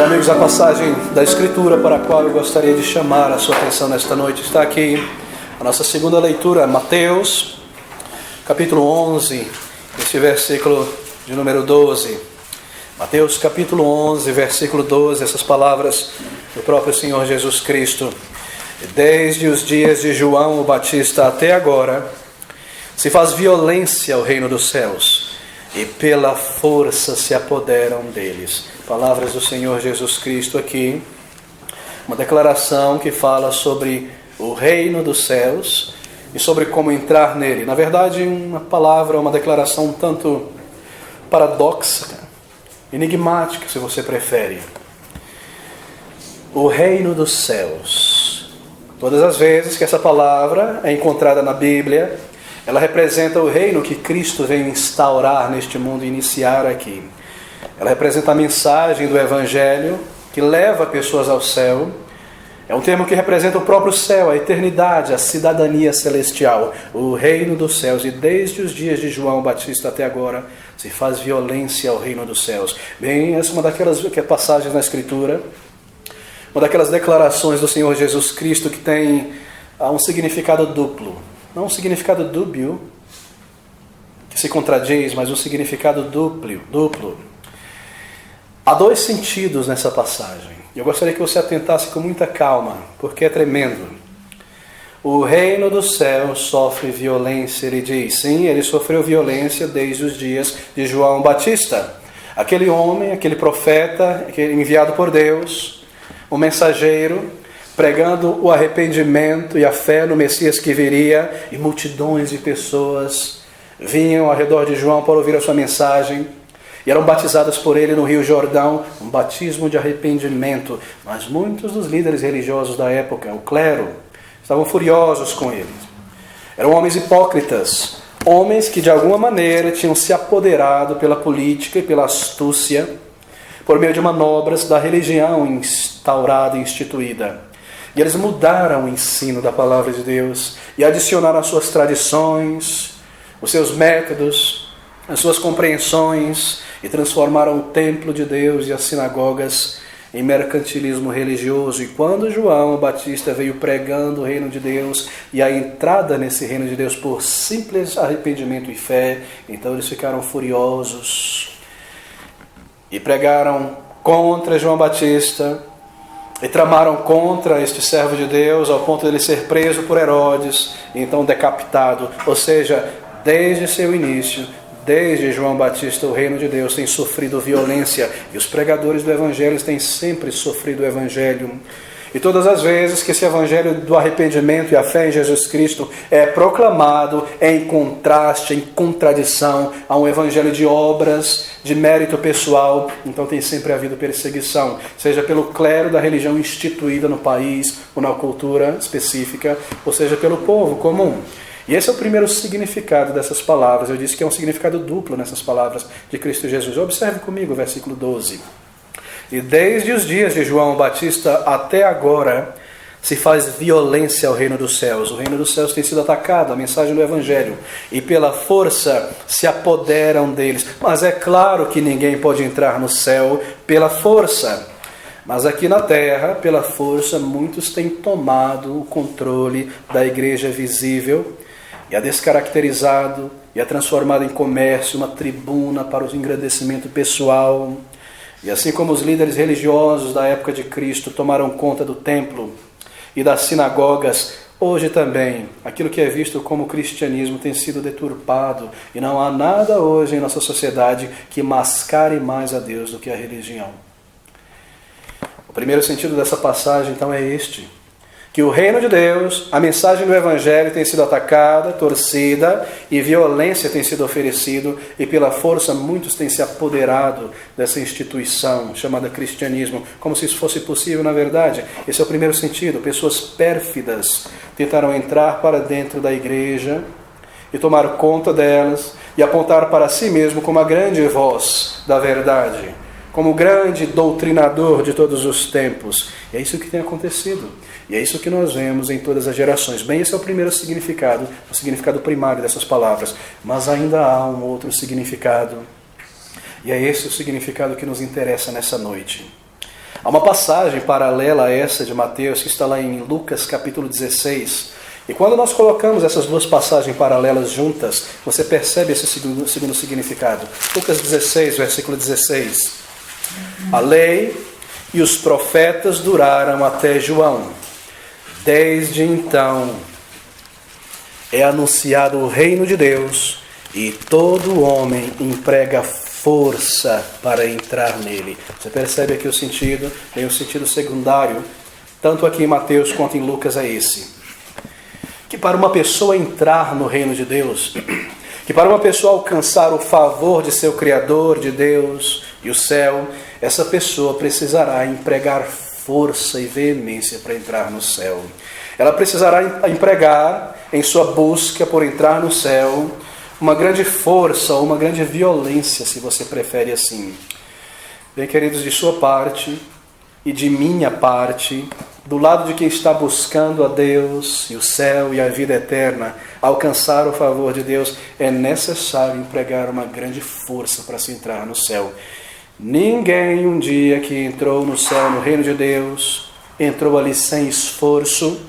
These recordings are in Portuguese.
Meus amigos, a passagem da Escritura para a qual eu gostaria de chamar a sua atenção nesta noite está aqui. A nossa segunda leitura, Mateus, capítulo 11, esse versículo de número 12. Mateus, capítulo 11, versículo 12, essas palavras do próprio Senhor Jesus Cristo. Desde os dias de João o Batista até agora, se faz violência ao reino dos céus, e pela força se apoderam deles. Palavras do Senhor Jesus Cristo aqui, uma declaração que fala sobre o reino dos céus e sobre como entrar nele. Na verdade, uma palavra, uma declaração um tanto paradoxa, enigmática, se você prefere. O reino dos céus. Todas as vezes que essa palavra é encontrada na Bíblia, ela representa o reino que Cristo veio instaurar neste mundo e iniciar aqui. Ela representa a mensagem do Evangelho que leva pessoas ao céu. É um termo que representa o próprio céu, a eternidade, a cidadania celestial, o reino dos céus. E desde os dias de João Batista até agora se faz violência ao reino dos céus. Bem, essa é uma daquelas passagens na Escritura, uma daquelas declarações do Senhor Jesus Cristo que tem um significado duplo. Não um significado dúbio, que se contradiz, mas um significado duplo. Há dois sentidos nessa passagem. Eu gostaria que você atentasse com muita calma, porque é tremendo. O reino dos céus sofre violência, ele diz. Sim, ele sofreu violência desde os dias de João Batista. Aquele homem, aquele profeta, enviado por Deus, um mensageiro, pregando o arrependimento e a fé no Messias que viria, e multidões de pessoas vinham ao redor de João para ouvir a sua mensagem, e eram batizadas por ele no Rio Jordão, um batismo de arrependimento. Mas muitos dos líderes religiosos da época, o clero, estavam furiosos com ele. Eram homens hipócritas, homens que de alguma maneira tinham se apoderado pela política e pela astúcia, por meio de manobras da religião instaurada e instituída. E eles mudaram o ensino da palavra de Deus e adicionaram as suas tradições, os seus métodos, as suas compreensões, e transformaram o templo de Deus e as sinagogas em mercantilismo religioso. E quando João Batista veio pregando o reino de Deus e a entrada nesse reino de Deus por simples arrependimento e fé, então eles ficaram furiosos e pregaram contra João Batista, e tramaram contra este servo de Deus ao ponto de ele ser preso por Herodes e então decapitado. Ou seja, desde seu início, desde João Batista, o reino de Deus tem sofrido violência, e os pregadores do Evangelho têm sempre sofrido o Evangelho. E todas as vezes que esse Evangelho do arrependimento e a fé em Jesus Cristo é proclamado, é em contraste, em contradição a um Evangelho de obras, de mérito pessoal, então tem sempre havido perseguição, seja pelo clero da religião instituída no país ou na cultura específica, ou seja pelo povo comum. E esse é o primeiro significado dessas palavras. Eu disse que é um significado duplo nessas palavras de Cristo Jesus. Observe comigo o versículo 12. E desde os dias de João Batista até agora se faz violência ao reino dos céus. O reino dos céus tem sido atacado, a mensagem do Evangelho, e pela força se apoderam deles. Mas é claro que ninguém pode entrar no céu pela força. Mas aqui na terra, pela força, muitos têm tomado o controle da igreja visível e a descaracterizado e a transformado em comércio, uma tribuna para o engrandecimento pessoal. E assim como os líderes religiosos da época de Cristo tomaram conta do templo e das sinagogas, hoje também aquilo que é visto como cristianismo tem sido deturpado, e não há nada hoje em nossa sociedade que mascare mais a Deus do que a religião. O primeiro sentido dessa passagem então é este: que o reino de Deus, a mensagem do Evangelho tem sido atacada, torcida, e violência tem sido oferecido, e pela força muitos têm se apoderado dessa instituição chamada cristianismo, como se isso fosse possível na verdade. Esse é o primeiro sentido. Pessoas pérfidas tentaram entrar para dentro da igreja e tomar conta delas e apontar para si mesmo como a grande voz da verdade, como o grande doutrinador de todos os tempos. E é isso que tem acontecido. E é isso que nós vemos em todas as gerações. Bem, esse é o primeiro significado, o significado primário dessas palavras. Mas ainda há um outro significado. E é esse o significado que nos interessa nessa noite. Há uma passagem paralela a essa de Mateus que está lá em Lucas capítulo 16. E quando nós colocamos essas duas passagens paralelas juntas, você percebe esse segundo significado. Lucas 16, versículo 16. A lei e os profetas duraram até João. Desde então é anunciado o reino de Deus e todo homem emprega força para entrar nele. Você percebe aqui o sentido, tem um sentido secundário, tanto aqui em Mateus quanto em Lucas é esse. Que para uma pessoa entrar no reino de Deus, que para uma pessoa alcançar o favor de seu Criador, de Deus e o céu, essa pessoa precisará empregar força e veemência para entrar no céu. Ela precisará empregar em sua busca por entrar no céu uma grande força ou uma grande violência, se você prefere assim. Bem, queridos, de sua parte e de minha parte, do lado de quem está buscando a Deus e o céu e a vida eterna, alcançar o favor de Deus, é necessário empregar uma grande força para se entrar no céu. Ninguém um dia que entrou no céu, no reino de Deus, entrou ali sem esforço.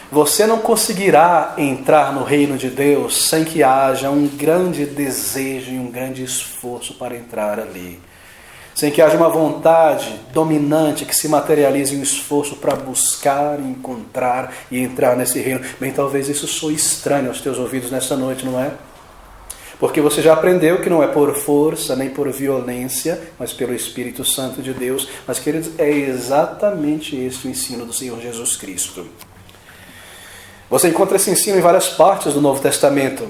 Você não conseguirá entrar no reino de Deus sem que haja um grande desejo e um grande esforço para entrar ali. Sem que haja uma vontade dominante que se materialize em um esforço para buscar, encontrar e entrar nesse reino. Bem, talvez isso soe estranho aos teus ouvidos nessa noite, não é? Porque você já aprendeu que não é por força, nem por violência, mas pelo Espírito Santo de Deus. Mas, queridos, é exatamente esse o ensino do Senhor Jesus Cristo. Você encontra esse ensino em várias partes do Novo Testamento,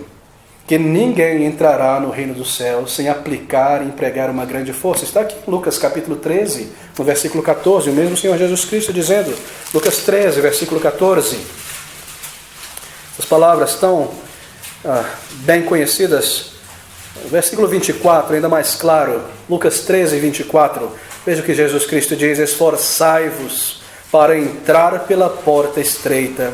que ninguém entrará no reino do céu sem aplicar e empregar uma grande força. Está aqui em Lucas capítulo 13, no versículo 14, o mesmo Senhor Jesus Cristo dizendo, Lucas 13, versículo 14. As palavras tão bem conhecidas. Versículo 24, ainda mais claro, Lucas 13, 24. Veja o que Jesus Cristo diz: esforçai-vos para entrar pela porta estreita,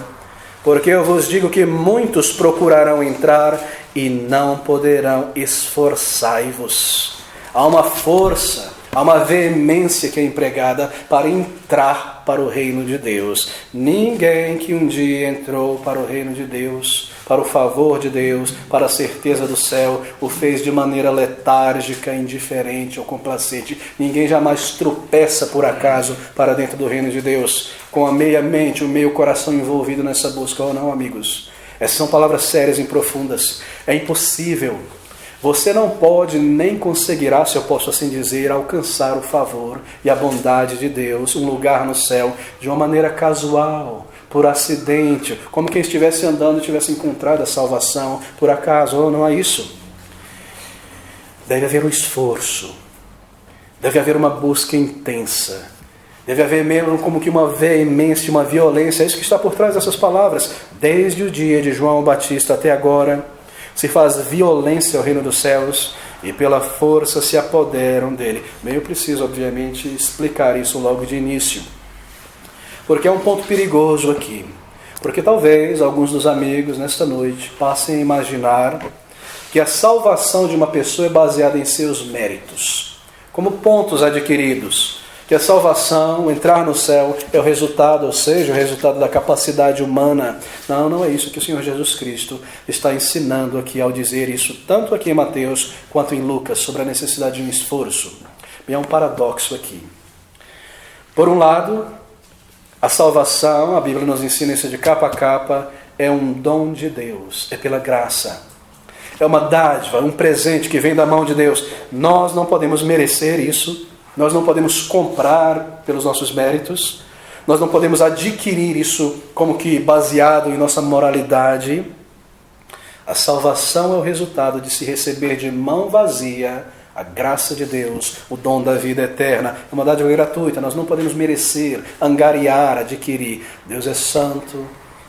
porque eu vos digo que muitos procurarão entrar e não poderão. Esforçai-vos. Há uma força, há uma veemência que é empregada para entrar para o reino de Deus. Ninguém que um dia entrou para o reino de Deus, para o favor de Deus, para a certeza do céu, o fez de maneira letárgica, indiferente ou complacente. Ninguém jamais tropeça por acaso para dentro do reino de Deus, com a meia mente, o meio coração envolvido nessa busca, ou não, amigos? Essas são palavras sérias e profundas. É impossível. Você não pode nem conseguirá, se eu posso assim dizer, alcançar o favor e a bondade de Deus, um lugar no céu, de uma maneira casual, por acidente, como quem estivesse andando e tivesse encontrado a salvação, por acaso, ou não é isso? Deve haver um esforço, deve haver uma busca intensa, deve haver mesmo como que uma veemência, uma violência. É isso que está por trás dessas palavras. Desde o dia de João Batista até agora, se faz violência ao reino dos céus e pela força se apoderam dele. Bem, eu preciso, obviamente, explicar isso logo de início, porque é um ponto perigoso aqui. Porque talvez alguns dos amigos nesta noite passem a imaginar que a salvação de uma pessoa é baseada em seus méritos, como pontos adquiridos. Que a salvação, entrar no céu, é o resultado, ou seja, o resultado da capacidade humana. Não, não é isso que o Senhor Jesus Cristo está ensinando aqui ao dizer isso, tanto aqui em Mateus quanto em Lucas, sobre a necessidade de um esforço. Bem, é um paradoxo aqui. Por um lado, a salvação, a Bíblia nos ensina isso de capa a capa, é um dom de Deus, é pela graça. É uma dádiva, um presente que vem da mão de Deus. Nós não podemos merecer isso. Nós não podemos comprar pelos nossos méritos, nós não podemos adquirir isso como que baseado em nossa moralidade. A salvação é o resultado de se receber de mão vazia a graça de Deus, o dom da vida eterna. É uma dádiva gratuita, nós não podemos merecer, angariar, adquirir. Deus é santo,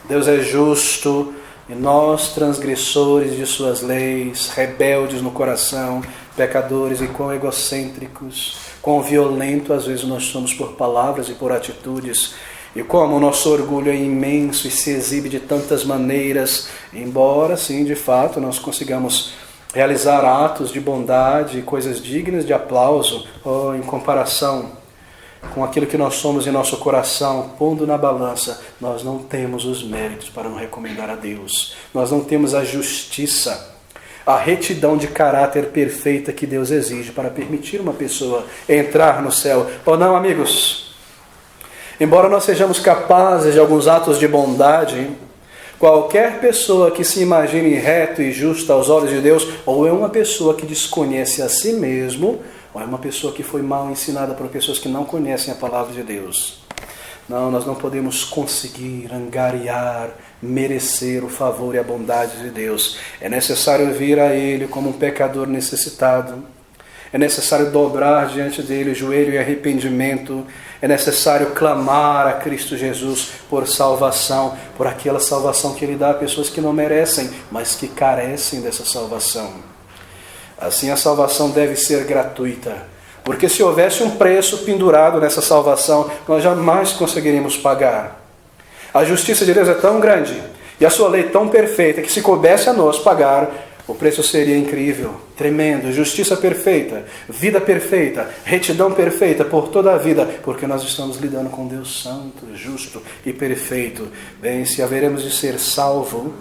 Deus é justo, e nós, transgressores de suas leis, rebeldes no coração, pecadores e quão egocêntricos, quão violento às vezes nós somos por palavras e por atitudes, e como o nosso orgulho é imenso e se exibe de tantas maneiras, embora sim, de fato, nós consigamos realizar atos de bondade, coisas dignas de aplauso, em comparação com aquilo que nós somos em nosso coração, pondo na balança, nós não temos os méritos para nos recomendar a Deus. Nós não temos a justiça, a retidão de caráter perfeita que Deus exige para permitir uma pessoa entrar no céu. Ou não, amigos? Embora nós sejamos capazes de alguns atos de bondade, qualquer pessoa que se imagine reto e justo aos olhos de Deus, ou é uma pessoa que desconhece a si mesmo, ou é uma pessoa que foi mal ensinada por pessoas que não conhecem a palavra de Deus. Não, nós não podemos conseguir angariar, merecer o favor e a bondade de Deus. É necessário vir a Ele como um pecador necessitado. É necessário dobrar diante dele o joelho em arrependimento. É necessário clamar a Cristo Jesus por salvação, por aquela salvação que Ele dá a pessoas que não merecem, mas que carecem dessa salvação. Assim, a salvação deve ser gratuita, porque se houvesse um preço pendurado nessa salvação, nós jamais conseguiríamos pagar. A justiça de Deus é tão grande e a sua lei tão perfeita que se coubesse a nós pagar, o preço seria incrível, tremendo, justiça perfeita, vida perfeita, retidão perfeita por toda a vida, porque nós estamos lidando com Deus santo, justo e perfeito. Bem, se haveremos de ser salvo,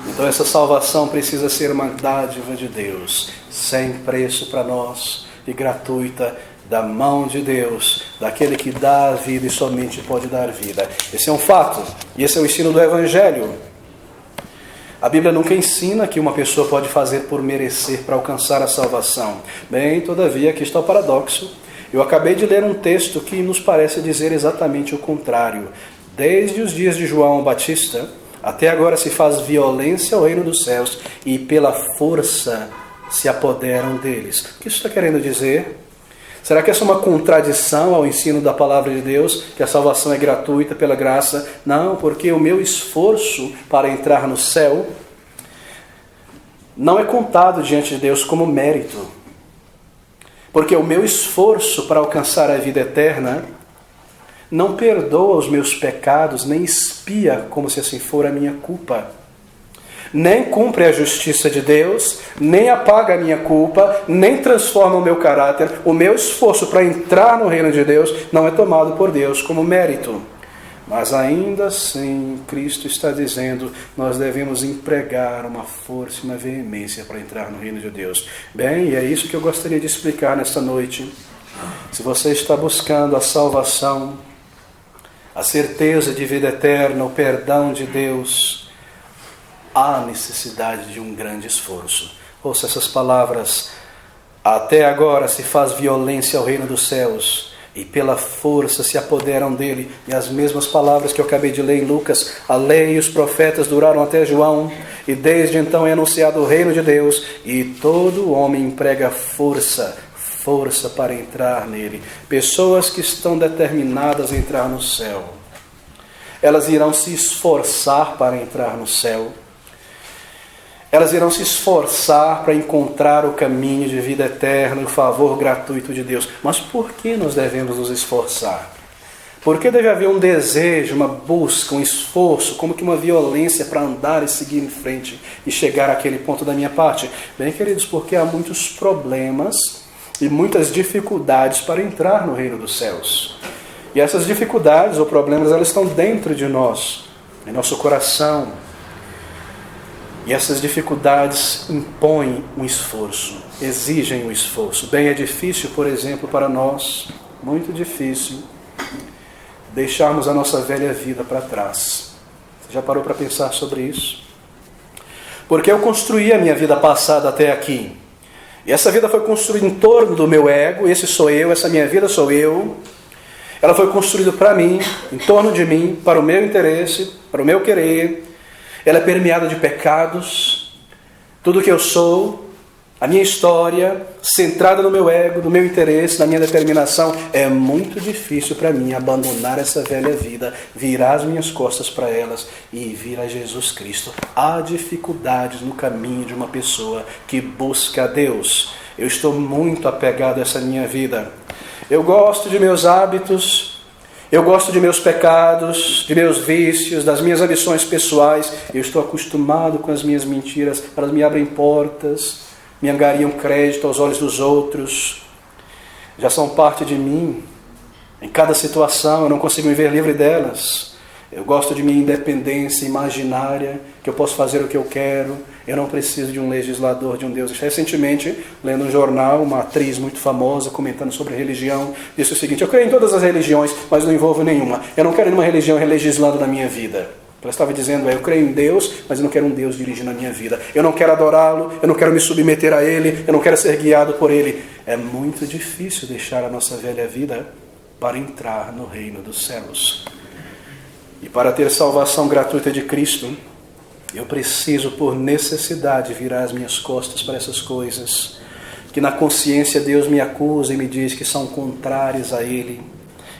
então essa salvação precisa ser uma dádiva de Deus, sem preço para nós e gratuita, da mão de Deus, daquele que dá a vida e somente pode dar vida. Esse é um fato, e esse é o ensino do Evangelho. A Bíblia nunca ensina que uma pessoa pode fazer por merecer para alcançar a salvação. Bem, todavia, aqui está o paradoxo. Eu acabei de ler um texto que nos parece dizer exatamente o contrário. Desde os dias de João Batista, até agora se faz violência ao reino dos céus e pela força se apoderam deles. O que isso está querendo dizer? Será que essa é uma contradição ao ensino da palavra de Deus, que a salvação é gratuita pela graça? Não, porque o meu esforço para entrar no céu não é contado diante de Deus como mérito. Porque o meu esforço para alcançar a vida eterna não perdoa os meus pecados, nem expia como se assim for a minha culpa. Nem cumpre a justiça de Deus, nem apaga a minha culpa, nem transforma o meu caráter. O meu esforço para entrar no reino de Deus não é tomado por Deus como mérito. Mas ainda assim, Cristo está dizendo, nós devemos empregar uma força e uma veemência para entrar no reino de Deus. Bem, e é isso que eu gostaria de explicar nesta noite. Se você está buscando a salvação, a certeza de vida eterna, o perdão de Deus, há necessidade de um grande esforço. Ouça essas palavras. Até agora se faz violência ao reino dos céus e pela força se apoderam dele. E as mesmas palavras que eu acabei de ler em Lucas, a lei e os profetas duraram até João, e desde então é anunciado o reino de Deus, e todo homem emprega força para entrar nele. Pessoas que estão determinadas a entrar no céu, elas irão se esforçar para entrar no céu. Elas irão se esforçar para encontrar o caminho de vida eterna e o favor gratuito de Deus. Mas por que nós devemos nos esforçar? Por que deve haver um desejo, uma busca, um esforço, como que uma violência para andar e seguir em frente e chegar àquele ponto da minha parte? Bem, queridos, porque há muitos problemas e muitas dificuldades para entrar no reino dos céus. E essas dificuldades ou problemas, elas estão dentro de nós, em nosso coração. E essas dificuldades impõem um esforço, exigem um esforço. Bem, é difícil, por exemplo, para nós, muito difícil, deixarmos a nossa velha vida para trás. Você já parou para pensar sobre isso? Porque eu construí a minha vida passada até aqui. E essa vida foi construída em torno do meu ego, esse sou eu, essa minha vida sou eu. Ela foi construída para mim, em torno de mim, para o meu interesse, para o meu querer. Ela é permeada de pecados, tudo que eu sou, a minha história, centrada no meu ego, no meu interesse, na minha determinação. É muito difícil para mim abandonar essa velha vida, virar as minhas costas para elas e vir a Jesus Cristo. Há dificuldades no caminho de uma pessoa que busca a Deus. Eu estou muito apegado a essa minha vida. Eu gosto de meus hábitos, eu gosto de meus pecados, de meus vícios, das minhas ambições pessoais. Eu estou acostumado com as minhas mentiras, elas me abrem portas, me angariam crédito aos olhos dos outros, já são parte de mim. Em cada situação eu não consigo me ver livre delas. Eu gosto de minha independência imaginária, que eu posso fazer o que eu quero. Eu não preciso de um legislador, de um Deus. Recentemente, lendo um jornal, uma atriz muito famosa, comentando sobre religião, disse o seguinte: eu creio em todas as religiões, mas não envolvo nenhuma. Eu não quero nenhuma religião legislando na minha vida. Ela estava dizendo: eu creio em Deus, mas eu não quero um Deus dirigindo a minha vida. Eu não quero adorá-lo, eu não quero me submeter a Ele, eu não quero ser guiado por Ele. É muito difícil deixar a nossa velha vida para entrar no reino dos céus. E para ter salvação gratuita de Cristo, eu preciso, por necessidade, virar as minhas costas para essas coisas que na consciência Deus me acusa e me diz que são contrárias a Ele,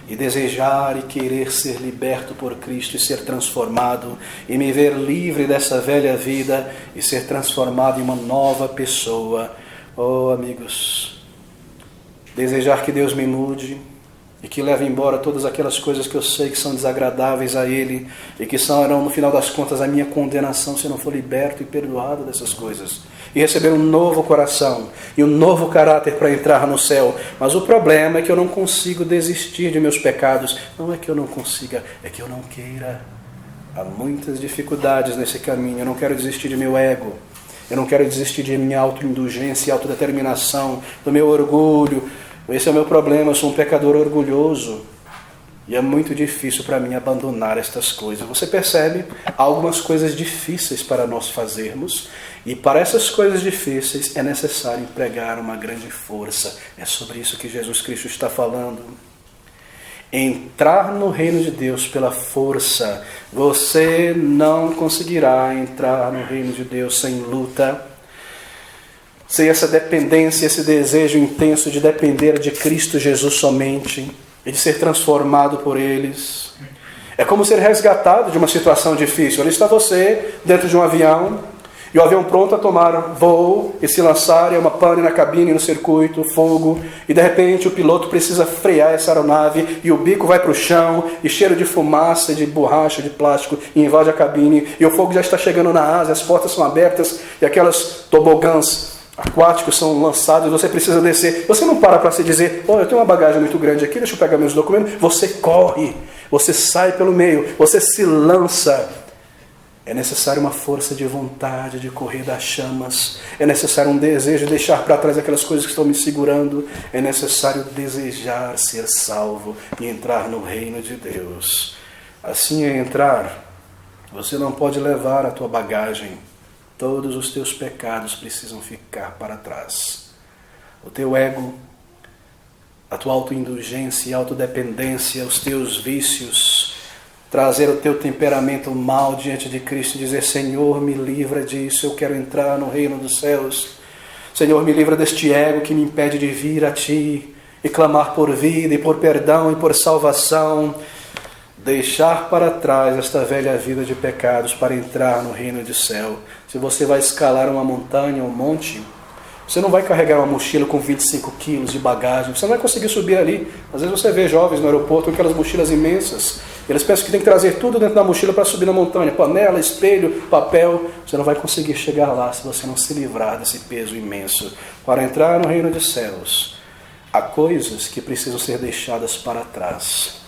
e desejar e querer ser liberto por Cristo e ser transformado, e me ver livre dessa velha vida e ser transformado em uma nova pessoa. Oh, amigos, desejar que Deus me mude e que leve embora todas aquelas coisas que eu sei que são desagradáveis a Ele e que serão, no final das contas, a minha condenação se eu não for liberto e perdoado dessas coisas. E receber um novo coração e um novo caráter para entrar no céu. Mas o problema é que eu não consigo desistir de meus pecados. Não é que eu não consiga, é que eu não queira. Há muitas dificuldades nesse caminho. Eu não quero desistir de meu ego. Eu não quero desistir de minha autoindulgência e autodeterminação, do meu orgulho. Esse é o meu problema, eu sou um pecador orgulhoso. E é muito difícil para mim abandonar estas coisas. Você percebe? Há algumas coisas difíceis para nós fazermos. E para essas coisas difíceis é necessário empregar uma grande força. É sobre isso que Jesus Cristo está falando. Entrar no reino de Deus pela força. Você não conseguirá entrar no reino de Deus sem luta, sem essa dependência, esse desejo intenso de depender de Cristo Jesus somente e de ser transformado por eles. É como ser resgatado de uma situação difícil. Ali está você dentro de um avião, e o avião pronto a tomar voo e se lançar, e uma pane na cabine, no circuito, fogo, e de repente o piloto precisa frear essa aeronave, e o bico vai para o chão, e cheiro de fumaça, de borracha, de plástico, e invade a cabine, e o fogo já está chegando na asa, as portas são abertas, e aquelas tobogãs aquáticos são lançados, e você precisa descer. Você não para se dizer: eu tenho uma bagagem muito grande aqui, deixa eu pegar meus documentos. Você corre, você sai pelo meio, você se lança. É necessário uma força de vontade de correr das chamas. É necessário um desejo de deixar para trás aquelas coisas que estão me segurando. É necessário desejar ser salvo e entrar no reino de Deus. Assim é entrar. Você não pode levar a tua bagagem. Todos os teus pecados precisam ficar para trás. O teu ego, a tua autoindulgência e autodependência, os teus vícios, trazer o teu temperamento mal diante de Cristo e dizer: Senhor, me livra disso, eu quero entrar no reino dos céus. Senhor, me livra deste ego que me impede de vir a Ti e clamar por vida e por perdão e por salvação. Deixar para trás esta velha vida de pecados para entrar no reino do céu. Se você vai escalar uma montanha, um monte, você não vai carregar uma mochila com 25 quilos de bagagem. Você não vai conseguir subir ali. Às vezes você vê jovens no aeroporto com aquelas mochilas imensas. Eles pensam que tem que trazer tudo dentro da mochila para subir na montanha. Panela, espelho, papel. Você não vai conseguir chegar lá se você não se livrar desse peso imenso. Para entrar no reino dos céus, há coisas que precisam ser deixadas para trás.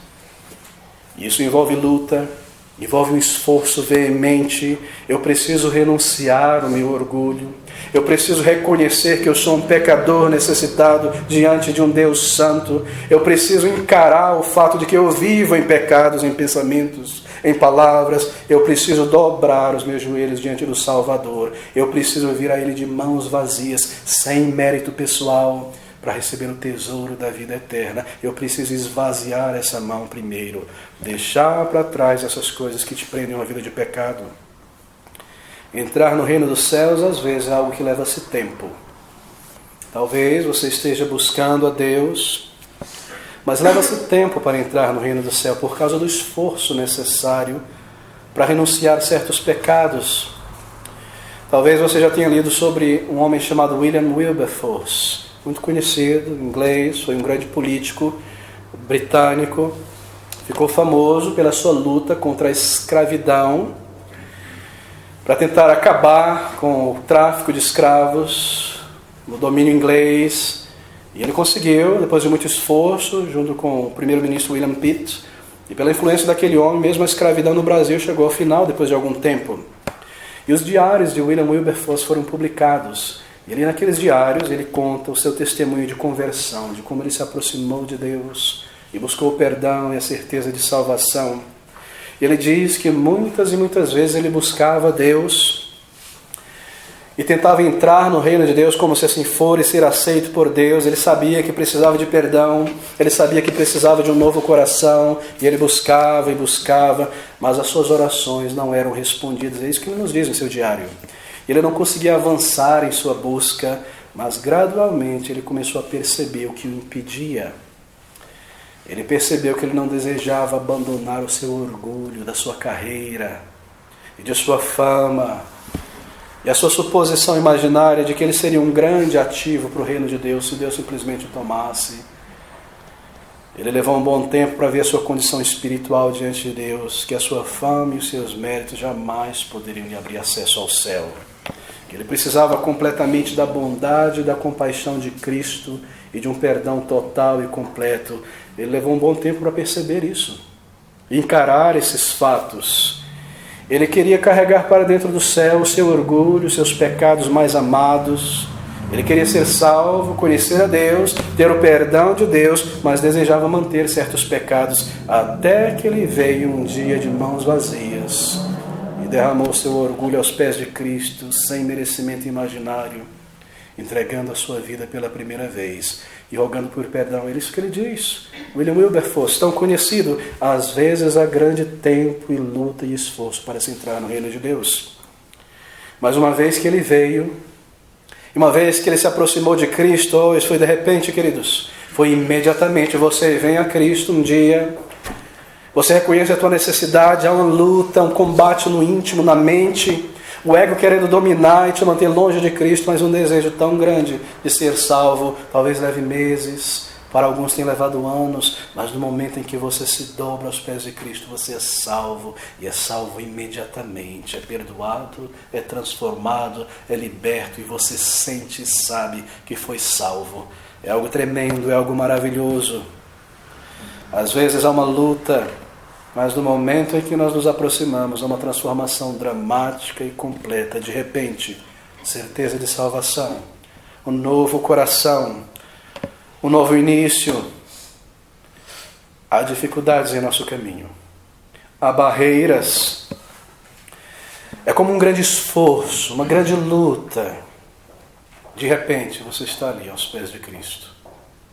Isso envolve luta, envolve um esforço veemente. Eu preciso renunciar ao meu orgulho. Eu preciso reconhecer que eu sou um pecador necessitado diante de um Deus santo. Eu preciso encarar o fato de que eu vivo em pecados, em pensamentos, em palavras. Eu preciso dobrar os meus joelhos diante do Salvador. Eu preciso vir a Ele de mãos vazias, sem mérito pessoal, para receber o tesouro da vida eterna. Eu preciso esvaziar essa mão primeiro. Deixar para trás essas coisas que te prendem a uma vida de pecado. Entrar no reino dos céus, às vezes, é algo que leva-se tempo. Talvez você esteja buscando a Deus, mas leva-se tempo para entrar no reino do céu por causa do esforço necessário para renunciar a certos pecados. Talvez você já tenha lido sobre um homem chamado William Wilberforce, muito conhecido, inglês, foi um grande político britânico, ficou famoso pela sua luta contra a escravidão, para tentar acabar com o tráfico de escravos no domínio inglês. E ele conseguiu, depois de muito esforço, junto com o primeiro-ministro William Pitt, e pela influência daquele homem, mesmo a escravidão no Brasil chegou ao final depois de algum tempo. E os diários de William Wilberforce foram publicados. E ali naqueles diários ele conta o seu testemunho de conversão, de como ele se aproximou de Deus e buscou o perdão e a certeza de salvação. E ele diz que muitas e muitas vezes ele buscava Deus e tentava entrar no reino de Deus como se assim for e ser aceito por Deus. Ele sabia que precisava de perdão, ele sabia que precisava de um novo coração, e ele buscava e buscava, mas as suas orações não eram respondidas. É isso que ele nos diz em seu diário. Ele não conseguia avançar em sua busca, mas gradualmente ele começou a perceber o que o impedia. Ele percebeu que ele não desejava abandonar o seu orgulho da sua carreira e de sua fama, e a sua suposição imaginária de que ele seria um grande ativo para o reino de Deus se Deus simplesmente o tomasse. Ele levou um bom tempo para ver a sua condição espiritual diante de Deus, que a sua fama e os seus méritos jamais poderiam lhe abrir acesso ao céu. Ele precisava completamente da bondade e da compaixão de Cristo e de um perdão total e completo. Ele levou um bom tempo para perceber isso, encarar esses fatos. Ele queria carregar para dentro do céu o seu orgulho, os seus pecados mais amados. Ele queria ser salvo, conhecer a Deus, ter o perdão de Deus, mas desejava manter certos pecados, até que ele veio um dia de mãos vazias e derramou seu orgulho aos pés de Cristo, sem merecimento imaginário, entregando a sua vida pela primeira vez e rogando por perdão. É isso que ele diz. William Wilberforce, tão conhecido, às vezes há grande tempo e luta e esforço para se entrar no reino de Deus. Mas uma vez que ele veio, e uma vez que ele se aproximou de Cristo, isso foi de repente, queridos, foi imediatamente. Você vem a Cristo um dia, você reconhece a tua necessidade, há uma luta, um combate no íntimo, na mente, o ego querendo dominar e te manter longe de Cristo, mas um desejo tão grande de ser salvo, talvez leve meses, para alguns tem levado anos, mas no momento em que você se dobra aos pés de Cristo, você é salvo, e é salvo imediatamente, é perdoado, é transformado, é liberto, e você sente e sabe que foi salvo. É algo tremendo, é algo maravilhoso. Às vezes há uma luta, mas no momento em que nós nos aproximamos, há uma transformação dramática e completa. De repente, certeza de salvação, um novo coração, um novo início. Há dificuldades em nosso caminho, há barreiras. É como um grande esforço, uma grande luta. De repente, você está ali aos pés de Cristo.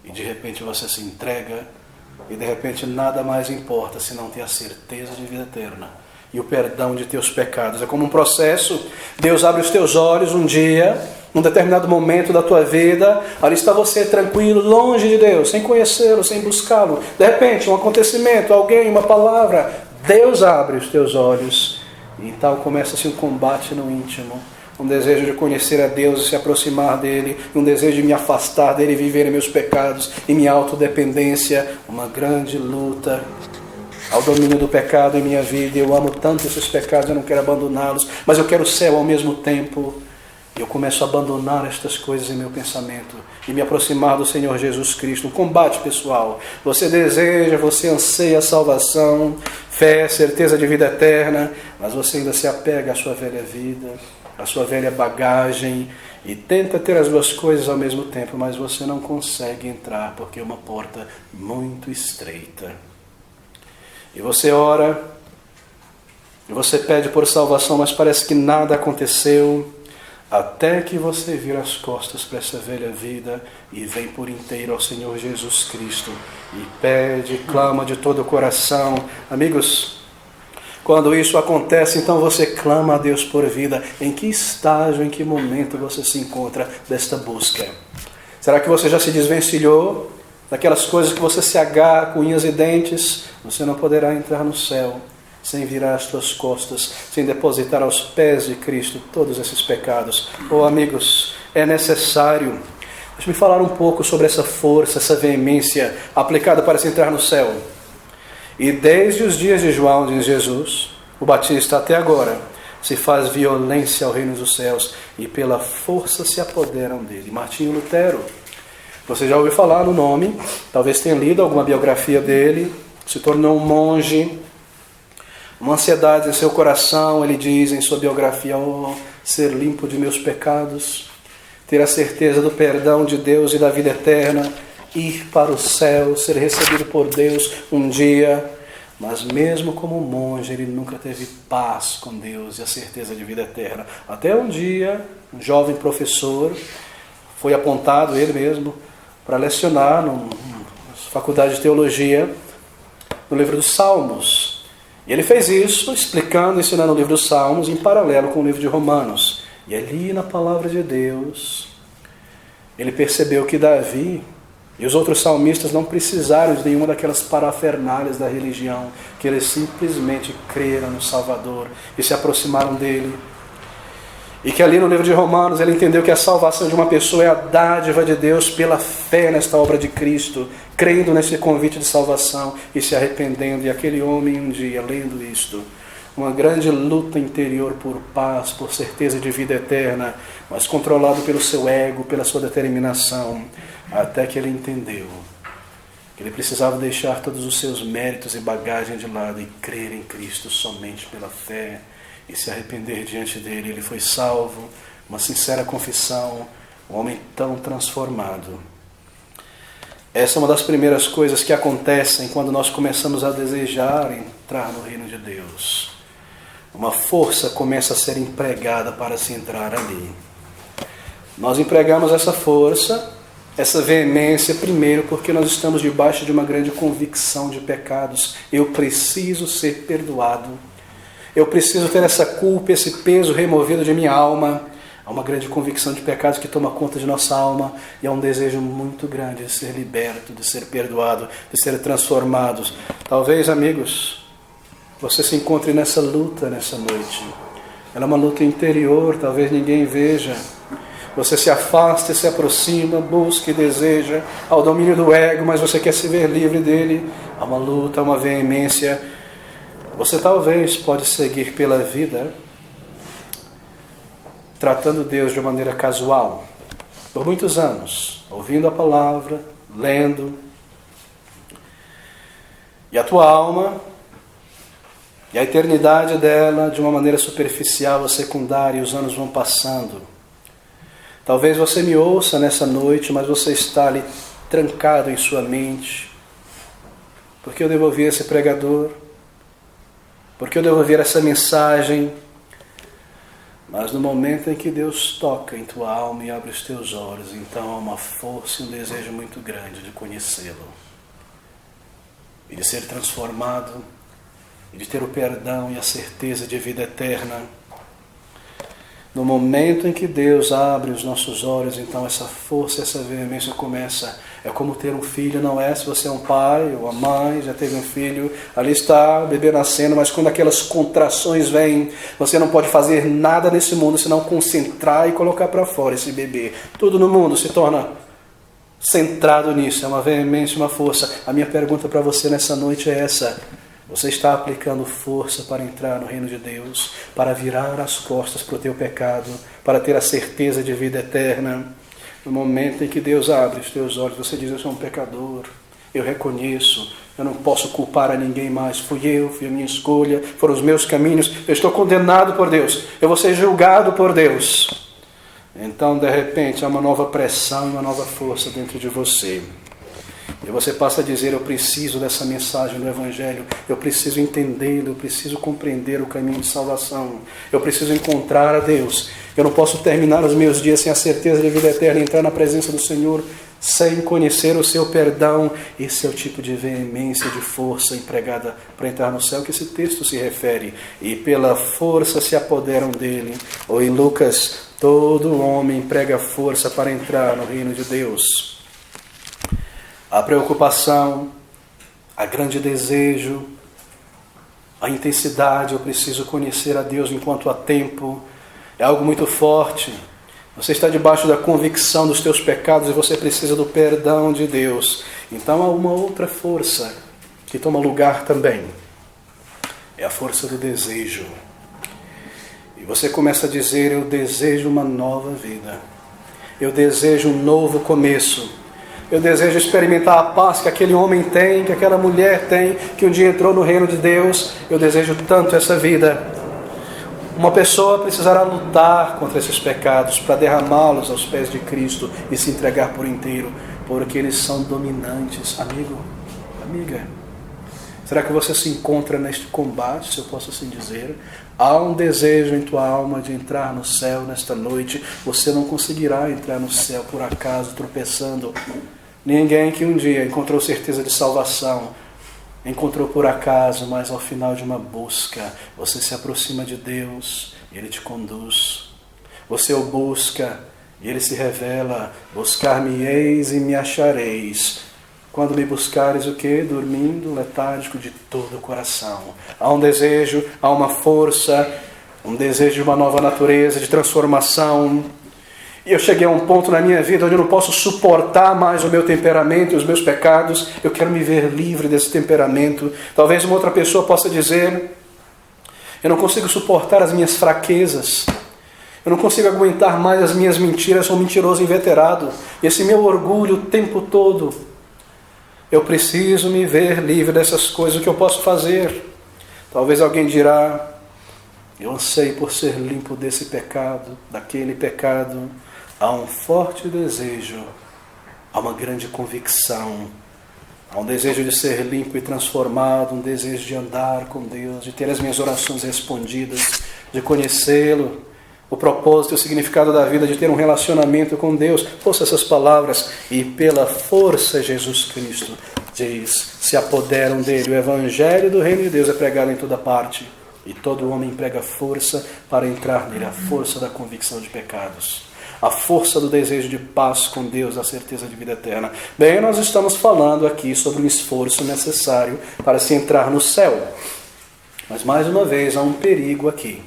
E de repente você se entrega. E de repente nada mais importa se não ter a certeza de vida eterna e o perdão de teus pecados. É como um processo. Deus abre os teus olhos um dia, num determinado momento da tua vida. Ali está você tranquilo, longe de Deus, sem conhecê-lo, sem buscá-lo. De repente um acontecimento, alguém, uma palavra, Deus abre os teus olhos. E então começa-se um combate no íntimo. Um desejo de conhecer a Deus e se aproximar dEle, um desejo de me afastar dEle e viver em meus pecados e minha autodependência, uma grande luta ao domínio do pecado em minha vida. Eu amo tanto esses pecados, eu não quero abandoná-los, mas eu quero o céu ao mesmo tempo. Eu começo a abandonar estas coisas em meu pensamento e me aproximar do Senhor Jesus Cristo. Um combate pessoal. Você deseja, você anseia a salvação, fé, certeza de vida eterna, mas você ainda se apega à sua velha vida, a sua velha bagagem, e tenta ter as duas coisas ao mesmo tempo, mas você não consegue entrar, porque é uma porta muito estreita. E você ora, e você pede por salvação, mas parece que nada aconteceu, até que você vira as costas para essa velha vida e vem por inteiro ao Senhor Jesus Cristo, e pede, clama de todo o coração. Amigos, quando isso acontece, então você clama a Deus por vida. Em que estágio, em que momento você se encontra desta busca? Será que você já se desvencilhou daquelas coisas que você se agarra com unhas e dentes? Você não poderá entrar no céu sem virar as suas costas, sem depositar aos pés de Cristo todos esses pecados. Oh, amigos, é necessário. Deixe-me falar um pouco sobre essa força, essa veemência aplicada para se entrar no céu. E desde os dias de João, diz Jesus, o Batista, até agora, se faz violência ao reino dos céus e pela força se apoderam dele. Martinho Lutero Você já ouviu falar no nome, talvez tenha lido alguma biografia dele, se tornou um monge, uma ansiedade em seu coração, ele diz em sua biografia, ser limpo de meus pecados, ter a certeza do perdão de Deus e da vida eterna, ir para o céu, ser recebido por Deus um dia. Mas mesmo como monge, ele nunca teve paz com Deus e a certeza de vida eterna. Até um dia, um jovem professor foi apontado, ele mesmo, para lecionar na faculdade de teologia, no livro dos Salmos. E ele fez isso, explicando, ensinando o livro dos Salmos, em paralelo com o livro de Romanos. E ali na palavra de Deus, ele percebeu que Davi e os outros salmistas não precisaram de nenhuma daquelas parafernálias da religião, que eles simplesmente creram no Salvador e se aproximaram dele. E que ali no livro de Romanos ele entendeu que a salvação de uma pessoa é a dádiva de Deus pela fé nesta obra de Cristo, crendo nesse convite de salvação e se arrependendo. E aquele homem um dia, lendo isto, uma grande luta interior por paz, por certeza de vida eterna, mas controlado pelo seu ego, pela sua determinação, até que ele entendeu que ele precisava deixar todos os seus méritos e bagagem de lado e crer em Cristo somente pela fé e se arrepender diante dele. Ele foi salvo, uma sincera confissão, um homem tão transformado. Essa é uma das primeiras coisas que acontecem quando nós começamos a desejar entrar no reino de Deus. Uma força começa a ser empregada para se entrar ali. Nós empregamos essa força, essa veemência, primeiro porque nós estamos debaixo de uma grande convicção de pecados. Eu preciso ser perdoado. Eu preciso ter essa culpa, esse peso removido de minha alma. Há uma grande convicção de pecados que toma conta de nossa alma e há um desejo muito grande de ser liberto, de ser perdoado, de ser transformados. Talvez, amigos, você se encontre nessa luta nessa noite. Ela é uma luta interior, talvez ninguém veja. Você se afasta e se aproxima, busca e deseja ao domínio do ego, mas você quer se ver livre dele. Há uma luta, há uma veemência. Você talvez pode seguir pela vida tratando Deus de uma maneira casual, por muitos anos, ouvindo a palavra, lendo, e a tua alma e a eternidade dela de uma maneira superficial ou secundária, e os anos vão passando. Talvez você me ouça nessa noite, mas você está ali trancado em sua mente. Por que eu devo ouvir esse pregador? Por que eu devo ouvir essa mensagem? Mas no momento em que Deus toca em tua alma e abre os teus olhos, então há uma força e um desejo muito grande de conhecê-lo. E de ser transformado, e de ter o perdão e a certeza de vida eterna. No momento em que Deus abre os nossos olhos, então essa força, essa veemência começa. É como ter um filho, não é? Se você é um pai ou uma mãe, já teve um filho, ali está o bebê nascendo, mas quando aquelas contrações vêm, você não pode fazer nada nesse mundo senão concentrar e colocar para fora esse bebê. Tudo no mundo se torna centrado nisso, é uma veemência, uma força. A minha pergunta para você nessa noite é essa: você está aplicando força para entrar no reino de Deus, para virar as costas para o teu pecado, para ter a certeza de vida eterna? No momento em que Deus abre os teus olhos, você diz: eu sou um pecador, eu reconheço, eu não posso culpar a ninguém mais, fui a minha escolha, foram os meus caminhos, eu estou condenado por Deus, eu vou ser julgado por Deus. Então, de repente, há uma nova pressão e uma nova força dentro de você. E você passa a dizer: eu preciso dessa mensagem do Evangelho, eu preciso entendê-lo, eu preciso compreender o caminho de salvação, eu preciso encontrar a Deus. Eu não posso terminar os meus dias sem a certeza de vida eterna, entrar na presença do Senhor sem conhecer o seu perdão. Esse é o tipo de veemência, de força empregada para entrar no céu que esse texto se refere. E pela força se apoderam dele. Ou em Lucas: todo homem emprega força para entrar no reino de Deus. A preocupação, a grande desejo, a intensidade, eu preciso conhecer a Deus enquanto há tempo, é algo muito forte. Você está debaixo da convicção dos teus pecados e você precisa do perdão de Deus. Então há uma outra força que toma lugar também. É a força do desejo. E você começa a dizer: eu desejo uma nova vida. Eu desejo um novo começo. Eu desejo experimentar a paz que aquele homem tem, que aquela mulher tem, que um dia entrou no reino de Deus. Eu desejo tanto essa vida. Uma pessoa precisará lutar contra esses pecados para derramá-los aos pés de Cristo e se entregar por inteiro, porque eles são dominantes. Amigo, amiga, será que você se encontra neste combate, se eu posso assim dizer? Há um desejo em tua alma de entrar no céu nesta noite. Você não conseguirá entrar no céu por acaso, tropeçando. Ninguém que um dia encontrou certeza de salvação encontrou por acaso, mas ao final de uma busca, você se aproxima de Deus e Ele te conduz. Você o busca e Ele se revela. Buscar-me-eis e me achareis. Quando me buscares o quê? Dormindo, letárgico de todo o coração. Há um desejo, há uma força, um desejo de uma nova natureza, de transformação. E eu cheguei a um ponto na minha vida onde eu não posso suportar mais o meu temperamento e os meus pecados. Eu quero me ver livre desse temperamento. Talvez uma outra pessoa possa dizer: eu não consigo suportar as minhas fraquezas. Eu não consigo aguentar mais as minhas mentiras. Sou um mentiroso inveterado. E esse meu orgulho o tempo todo. Eu preciso me ver livre dessas coisas. O que eu posso fazer? Talvez alguém dirá: eu anseio por ser limpo desse pecado, daquele pecado. Há um forte desejo, há uma grande convicção, há um desejo de ser limpo e transformado, um desejo de andar com Deus, de ter as minhas orações respondidas, de conhecê-lo, o propósito e o significado da vida, de ter um relacionamento com Deus. Ouça essas palavras: e pela força Jesus Cristo, diz, se apoderam dele. O evangelho do reino de Deus é pregado em toda parte, e todo homem emprega força para entrar nele, a força da convicção de pecados, a força do desejo de paz com Deus, a certeza de vida eterna. Bem, nós estamos falando aqui sobre um esforço necessário para se entrar no céu. Mas mais uma vez há um perigo aqui.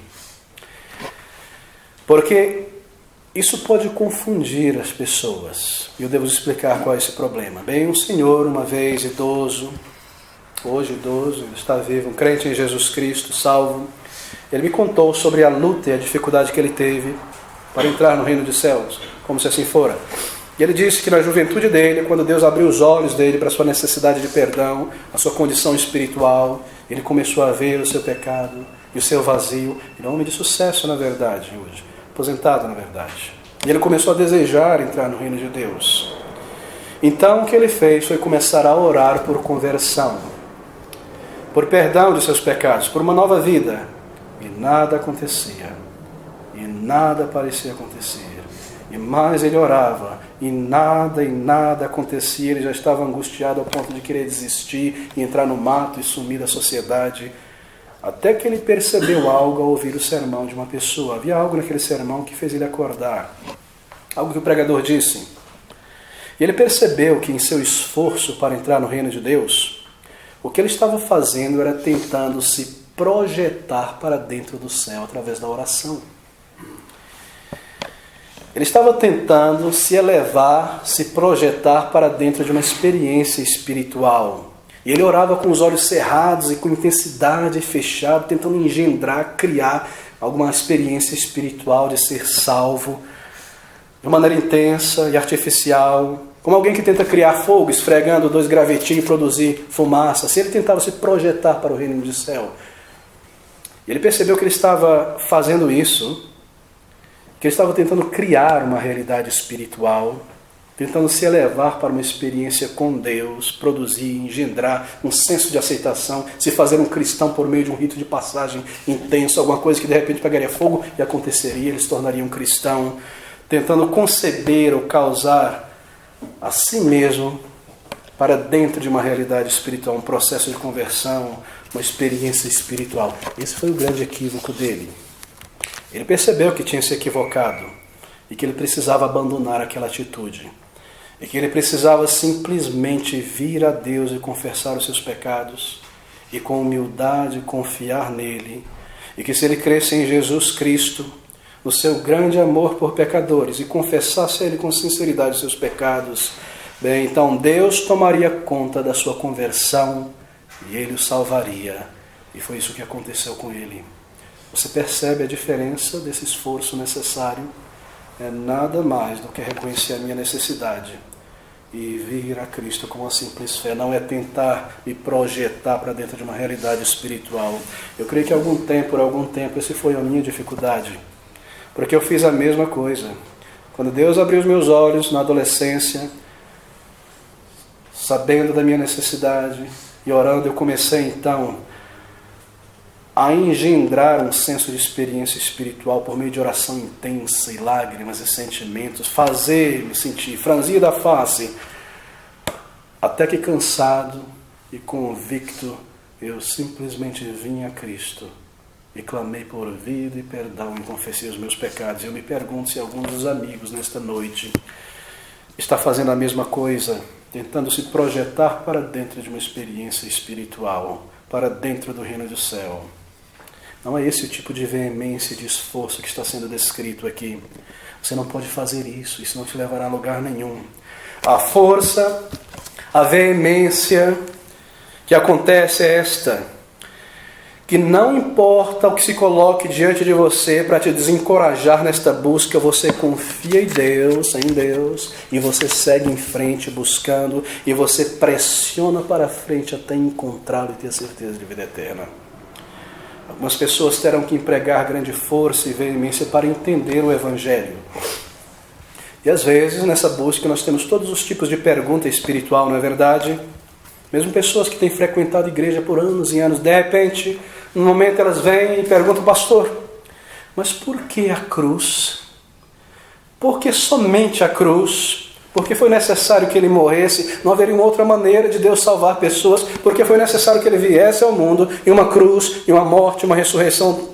Porque isso pode confundir as pessoas. E eu devo explicar qual é esse problema. Bem, um senhor, uma vez idoso, hoje idoso, está vivo, um crente em Jesus Cristo, salvo, ele me contou sobre a luta e a dificuldade que ele teve para entrar no reino dos céus, como se assim fora. E ele disse que na juventude dele, quando Deus abriu os olhos dele para a sua necessidade de perdão, a sua condição espiritual, ele começou a ver o seu pecado e o seu vazio. Ele é um homem de sucesso, na verdade, hoje, aposentado, na verdade. E ele começou a desejar entrar no reino de Deus. Então o que ele fez foi começar a orar por conversão, por perdão de seus pecados, por uma nova vida. E nada acontecia. E nada parecia acontecer. E mais ele orava, e nada acontecia. Ele já estava angustiado ao ponto de querer desistir e entrar no mato e sumir da sociedade. Até que ele percebeu algo ao ouvir o sermão de uma pessoa. Havia algo naquele sermão que fez ele acordar. Algo que o pregador disse. E ele percebeu que em seu esforço para entrar no reino de Deus, o que ele estava fazendo era tentando se projetar para dentro do céu através da oração. Ele estava tentando se elevar, se projetar para dentro de uma experiência espiritual. E ele orava com os olhos cerrados e com intensidade fechada, tentando engendrar, criar alguma experiência espiritual de ser salvo de maneira intensa e artificial, como alguém que tenta criar fogo, esfregando 2 gravetinhos e produzir fumaça. Assim ele tentava se projetar para o reino do céu. E ele percebeu que ele estava fazendo isso, que ele estava tentando criar uma realidade espiritual, tentando se elevar para uma experiência com Deus, produzir, engendrar um senso de aceitação, se fazer um cristão por meio de um rito de passagem intenso, alguma coisa que de repente pegaria fogo e aconteceria, ele se tornaria um cristão, tentando conceber ou causar a si mesmo para dentro de uma realidade espiritual, um processo de conversão, uma experiência espiritual. Esse foi o grande equívoco dele. Ele percebeu que tinha se equivocado e que ele precisava abandonar aquela atitude. E que ele precisava simplesmente vir a Deus e confessar os seus pecados e com humildade confiar nele. E que se ele cresce em Jesus Cristo, no seu grande amor por pecadores, e confessasse a ele com sinceridade os seus pecados, bem, então Deus tomaria conta da sua conversão e ele o salvaria. E foi isso que aconteceu com ele. Você percebe a diferença desse esforço necessário? É nada mais do que reconhecer a minha necessidade e vir a Cristo com uma simples fé. Não é tentar me projetar para dentro de uma realidade espiritual. Eu creio que por algum tempo, essa foi a minha dificuldade. Porque eu fiz a mesma coisa. Quando Deus abriu os meus olhos na adolescência, sabendo da minha necessidade e orando, eu comecei então a engendrar um senso de experiência espiritual por meio de oração intensa e lágrimas e sentimentos, fazer-me sentir franzido a face, até que cansado e convicto, eu simplesmente vim a Cristo e clamei por vida e perdão e confessei os meus pecados. Eu me pergunto se algum dos amigos nesta noite está fazendo a mesma coisa, tentando se projetar para dentro de uma experiência espiritual, para dentro do reino do céu. Não é esse o tipo de veemência e de esforço que está sendo descrito aqui. Você não pode fazer isso não te levará a lugar nenhum. A força, a veemência que acontece é esta: que não importa o que se coloque diante de você para te desencorajar nesta busca, você confia em Deus, e você segue em frente buscando, e você pressiona para frente até encontrá-lo e ter certeza de vida eterna. Algumas pessoas terão que empregar grande força e veemência para entender o Evangelho. E às vezes, nessa busca, nós temos todos os tipos de pergunta espiritual, não é verdade? Mesmo pessoas que têm frequentado a igreja por anos e anos, de repente, num momento elas vêm e perguntam: pastor, mas por que a cruz? Por que somente a cruz? Porque foi necessário que ele morresse? Não haveria uma outra maneira de Deus salvar pessoas? Porque foi necessário que ele viesse ao mundo, e uma cruz, e uma morte, uma ressurreição?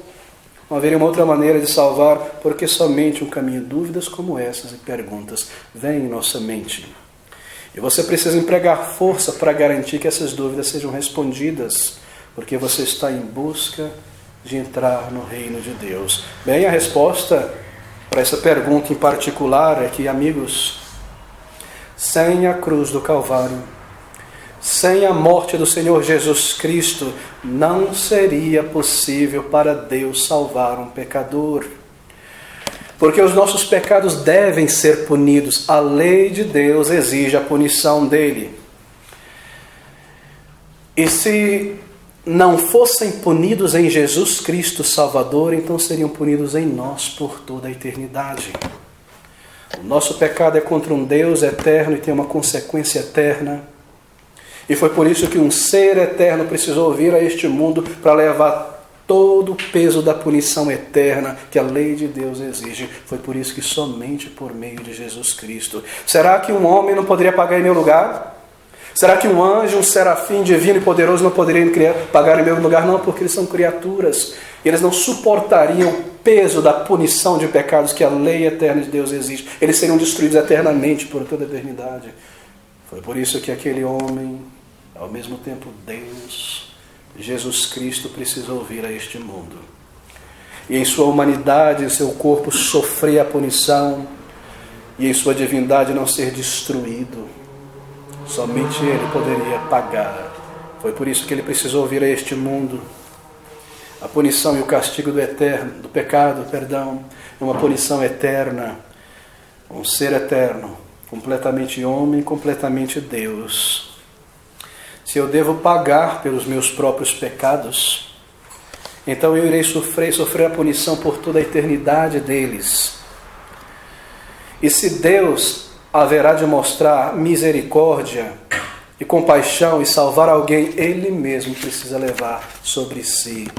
Não haveria uma outra maneira de salvar? Porque somente um caminho. Dúvidas como essas e perguntas vêm em nossa mente. E você precisa empregar força para garantir que essas dúvidas sejam respondidas, porque você está em busca de entrar no reino de Deus. Bem, a resposta para essa pergunta em particular é que, amigos, sem a cruz do Calvário, sem a morte do Senhor Jesus Cristo, não seria possível para Deus salvar um pecador. Porque os nossos pecados devem ser punidos. A lei de Deus exige a punição dele. E se não fossem punidos em Jesus Cristo Salvador, então seriam punidos em nós por toda a eternidade. O nosso pecado é contra um Deus eterno e tem uma consequência eterna. E foi por isso que um ser eterno precisou vir a este mundo para levar todo o peso da punição eterna que a lei de Deus exige. Foi por isso que somente por meio de Jesus Cristo. Será que um homem não poderia pagar em meu lugar? Será que um anjo, um serafim divino e poderoso não poderia pagar em meu lugar? Não, porque eles são criaturas. Eles não suportariam o peso da punição de pecados que a lei eterna de Deus exige. Eles seriam destruídos eternamente por toda a eternidade. Foi por isso que aquele homem, ao mesmo tempo Deus, Jesus Cristo, precisou vir a este mundo. E em sua humanidade, em seu corpo, sofrer a punição, e em sua divindade não ser destruído. Somente ele poderia pagar. Foi por isso que ele precisou vir a este mundo. A punição e o castigo do pecado, é uma punição eterna. Um ser eterno, completamente homem, completamente Deus. Se eu devo pagar pelos meus próprios pecados, então eu irei sofrer a punição por toda a eternidade deles. E se Deus haverá de mostrar misericórdia e compaixão e salvar alguém, Ele mesmo precisa levar sobre si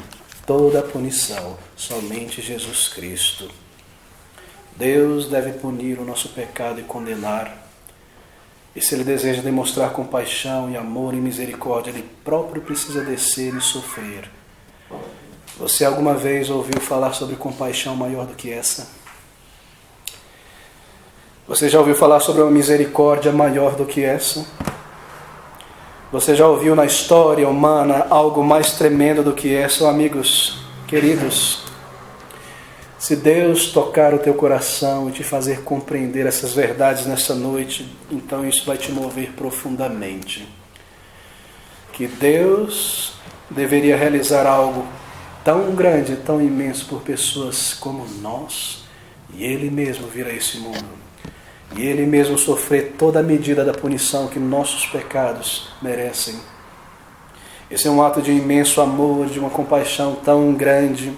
toda a punição. Somente Jesus Cristo. Deus deve punir o nosso pecado e condenar. E se Ele deseja demonstrar compaixão e amor e misericórdia, Ele próprio precisa descer e sofrer. Você alguma vez ouviu falar sobre compaixão maior do que essa? Você já ouviu falar sobre uma misericórdia maior do que essa? Você já ouviu na história humana algo mais tremendo do que essa? Amigos queridos, se Deus tocar o teu coração e te fazer compreender essas verdades nessa noite, então isso vai te mover profundamente. Que Deus deveria realizar algo tão grande, tão imenso por pessoas como nós, e Ele mesmo vir a esse mundo. e Ele mesmo sofrer toda a medida da punição que nossos pecados merecem. Esse é um ato de imenso amor, de uma compaixão tão grande.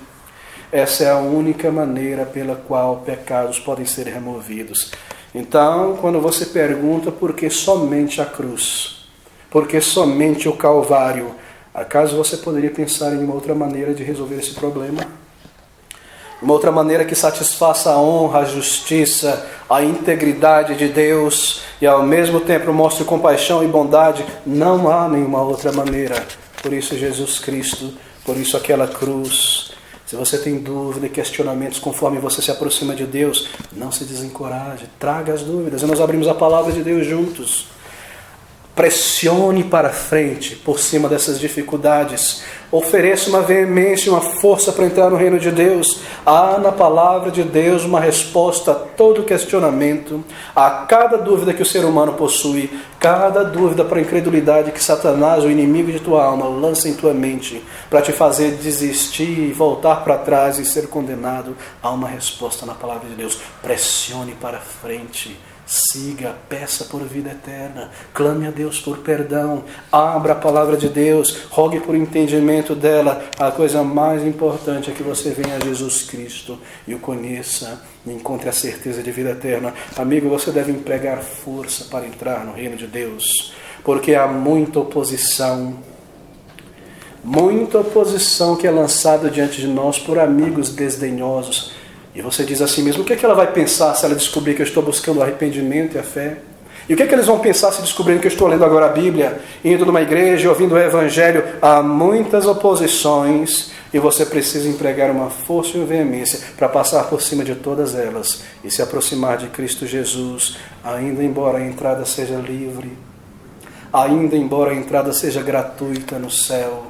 Essa é a única maneira pela qual pecados podem ser removidos. Então, quando você pergunta por que somente a cruz, por que somente o Calvário, acaso você poderia pensar em uma outra maneira de resolver esse problema? Uma outra maneira que satisfaça a honra, a justiça, a integridade de Deus e ao mesmo tempo mostre compaixão e bondade? Não há nenhuma outra maneira. Por isso Jesus Cristo, por isso aquela cruz. Se você tem dúvida e questionamentos conforme você se aproxima de Deus, não se desencoraje, traga as dúvidas. E nós abrimos a palavra de Deus juntos. Pressione para frente por cima dessas dificuldades. Ofereça uma veemência, uma força para entrar no reino de Deus. Há na palavra de Deus uma resposta a todo questionamento, a cada dúvida que o ser humano possui, cada dúvida para a incredulidade que Satanás, o inimigo de tua alma, lança em tua mente para te fazer desistir, voltar para trás e ser condenado. Há uma resposta na palavra de Deus. Pressione para frente. Siga, peça por vida eterna, clame a Deus por perdão, abra a palavra de Deus, rogue por entendimento dela. A coisa mais importante é que você venha a Jesus Cristo e o conheça e encontre a certeza de vida eterna. Amigo, você deve empregar força para entrar no reino de Deus, porque há muita oposição que é lançada diante de nós por amigos desdenhosos. E você diz assim mesmo, o que é que ela vai pensar se ela descobrir que eu estou buscando o arrependimento e a fé? E o que é que eles vão pensar se descobrirem que eu estou lendo agora a Bíblia, indo numa igreja, ouvindo o Evangelho? Há muitas oposições e você precisa empregar uma força e uma veemência para passar por cima de todas elas e se aproximar de Cristo Jesus, ainda embora a entrada seja livre, ainda embora a entrada seja gratuita no céu.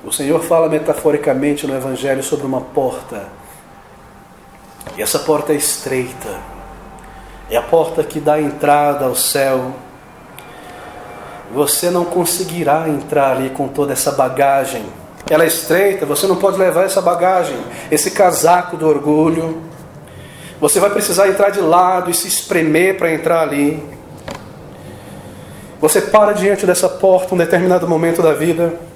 O Senhor fala metaforicamente no Evangelho sobre uma porta. E essa porta é estreita. É a porta que dá entrada ao céu. Você não conseguirá entrar ali com toda essa bagagem. Ela é estreita, você não pode levar essa bagagem, esse casaco do orgulho. Você vai precisar entrar de lado e se espremer para entrar ali. Você para diante dessa porta um determinado momento da vida.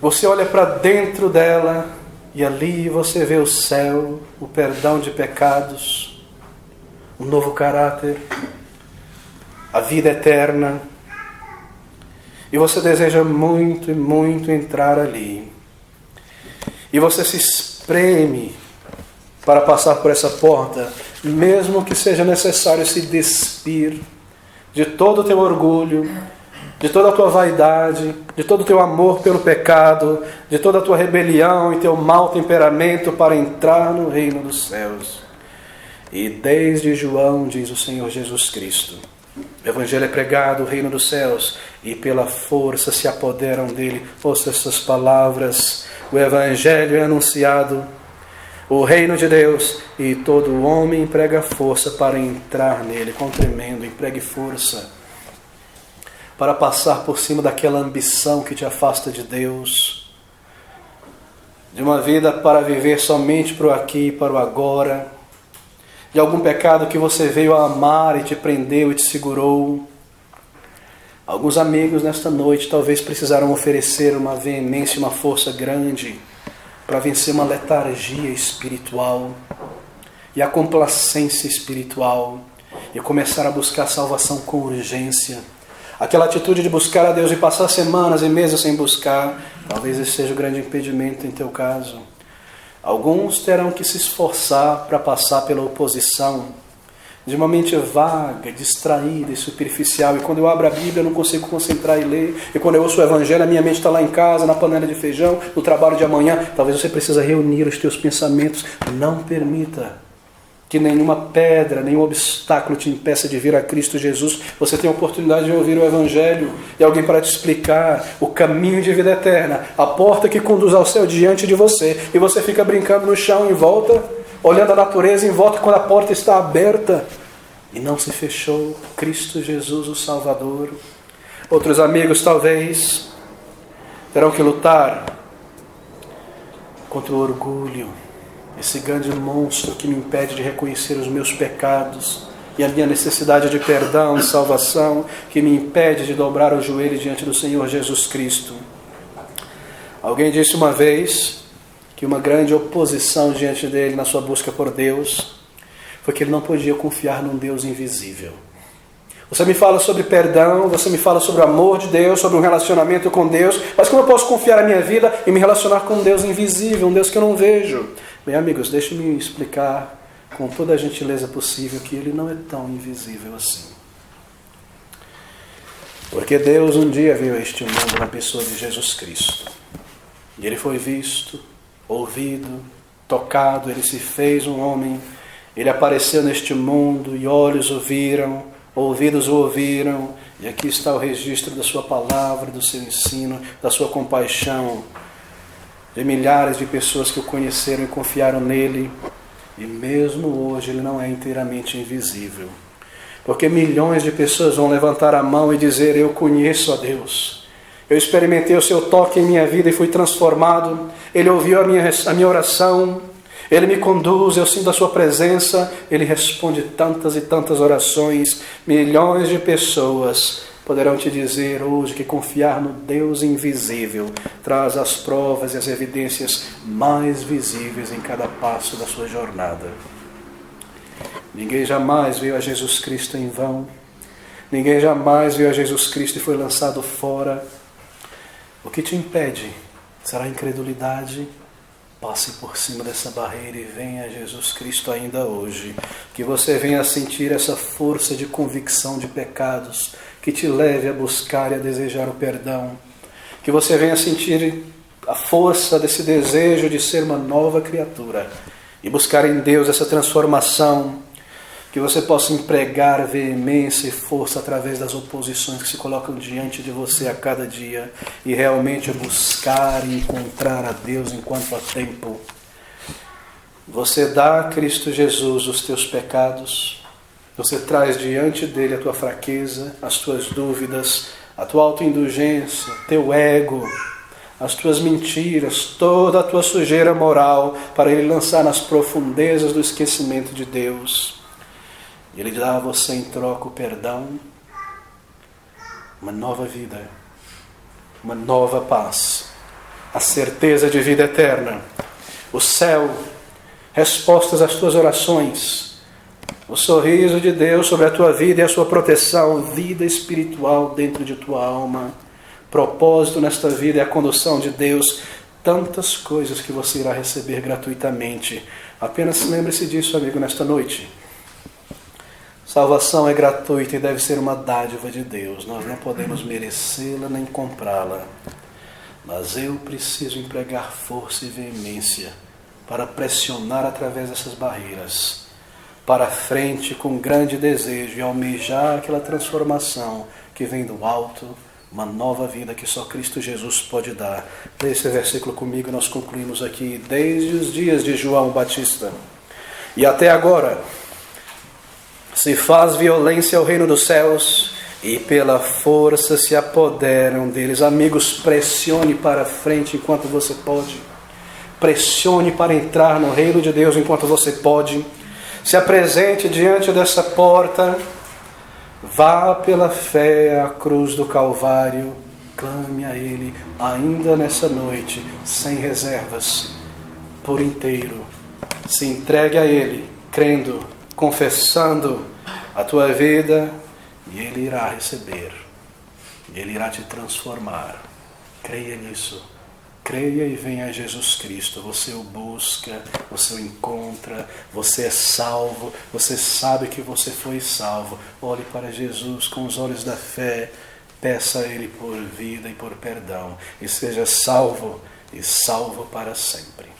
Você olha para dentro dela e ali você vê o céu, o perdão de pecados, um novo caráter, a vida eterna. E você deseja muito e muito entrar ali. E você se espreme para passar por essa porta, mesmo que seja necessário se despir de todo o teu orgulho, de toda a tua vaidade, de todo o teu amor pelo pecado, de toda a tua rebelião e teu mau temperamento para entrar no reino dos céus. E desde João, diz o Senhor Jesus Cristo, o Evangelho é pregado, o reino dos céus, e pela força se apoderam dele. Ouça essas palavras, o Evangelho é anunciado, o reino de Deus, e todo homem emprega força para entrar nele. Com tremendo, empregue força para passar por cima daquela ambição que te afasta de Deus, de uma vida para viver somente para o aqui e para o agora, de algum pecado que você veio a amar e te prendeu e te segurou. Alguns amigos nesta noite talvez precisaram oferecer uma veemência, uma força grande para vencer uma letargia espiritual e a complacência espiritual e começar a buscar salvação com urgência. Aquela atitude de buscar a Deus e passar semanas e meses sem buscar, talvez esse seja o grande impedimento em teu caso. Alguns terão que se esforçar para passar pela oposição de uma mente vaga, distraída e superficial. E quando eu abro a Bíblia eu não consigo concentrar e ler. E quando eu ouço o Evangelho, a minha mente está lá em casa, na panela de feijão, no trabalho de amanhã. Talvez você precise reunir os teus pensamentos. Não permita que nenhuma pedra, nenhum obstáculo te impeça de vir a Cristo Jesus. Você tem a oportunidade de ouvir o Evangelho e alguém para te explicar o caminho de vida eterna, a porta que conduz ao céu diante de você, e você fica brincando no chão em volta, olhando a natureza em volta quando a porta está aberta e não se fechou. Cristo Jesus, o Salvador. Outros amigos talvez terão que lutar contra o orgulho, esse grande monstro que me impede de reconhecer os meus pecados e a minha necessidade de perdão e salvação, que me impede de dobrar o joelho diante do Senhor Jesus Cristo. Alguém disse uma vez que uma grande oposição diante dele na sua busca por Deus foi que ele não podia confiar num Deus invisível. Você me fala sobre perdão, você me fala sobre o amor de Deus, sobre um relacionamento com Deus, mas como eu posso confiar a minha vida e me relacionar com um Deus invisível, um Deus que eu não vejo? Bem, amigos, deixe-me explicar com toda a gentileza possível que Ele não é tão invisível assim. Porque Deus um dia veio a este mundo na pessoa de Jesus Cristo. E Ele foi visto, ouvido, tocado, Ele se fez um homem, Ele apareceu neste mundo e olhos o viram, ouvidos o ouviram, e aqui está o registro da sua palavra, do seu ensino, da sua compaixão, de milhares de pessoas que o conheceram e confiaram nele, e mesmo hoje ele não é inteiramente invisível, porque milhões de pessoas vão levantar a mão e dizer: eu conheço a Deus, eu experimentei o seu toque em minha vida e fui transformado, Ele ouviu a minha oração, Ele me conduz, eu sinto a sua presença, Ele responde tantas e tantas orações. Milhões de pessoas poderão te dizer hoje que confiar no Deus invisível traz as provas e as evidências mais visíveis em cada passo da sua jornada. Ninguém jamais veio a Jesus Cristo em vão. Ninguém jamais veio a Jesus Cristo e foi lançado fora. O que te impede será a incredulidade. Passe por cima dessa barreira e venha a Jesus Cristo ainda hoje. Que você venha a sentir essa força de convicção de pecados que te leve a buscar e a desejar o perdão. Que você venha a sentir a força desse desejo de ser uma nova criatura e buscar em Deus essa transformação. Que você possa empregar veemência e força através das oposições que se colocam diante de você a cada dia e realmente buscar e encontrar a Deus enquanto há tempo. Você dá a Cristo Jesus os teus pecados, você traz diante dele a tua fraqueza, as tuas dúvidas, a tua autoindulgência, teu ego, as tuas mentiras, toda a tua sujeira moral para ele lançar nas profundezas do esquecimento de Deus. Ele dá a você em troca o perdão, uma nova vida, uma nova paz, a certeza de vida eterna, o céu, respostas às tuas orações, o sorriso de Deus sobre a tua vida e a sua proteção, vida espiritual dentro de tua alma, propósito nesta vida e a condução de Deus, tantas coisas que você irá receber gratuitamente. Apenas lembre-se disso, amigo, nesta noite. Salvação é gratuita e deve ser uma dádiva de Deus. Nós não podemos merecê-la nem comprá-la. Mas eu preciso empregar força e veemência para pressionar através dessas barreiras, para frente com grande desejo e almejar aquela transformação que vem do alto, uma nova vida que só Cristo Jesus pode dar. Lê esse versículo comigo, nós concluímos aqui. Desde os dias de João Batista e até agora, se faz violência ao reino dos céus e pela força se apoderam deles. Amigos, pressione para frente enquanto você pode. Pressione para entrar no reino de Deus enquanto você pode. Se apresente diante dessa porta. Vá pela fé à cruz do Calvário. Clame a Ele ainda nessa noite, sem reservas, por inteiro. Se entregue a Ele, crendo, confessando a tua vida, e Ele irá receber, Ele irá te transformar. Creia nisso, creia e venha a Jesus Cristo. Você o busca, você o encontra, você é salvo, você sabe que você foi salvo. Olhe para Jesus com os olhos da fé, peça a Ele por vida e por perdão, e seja salvo e salvo para sempre.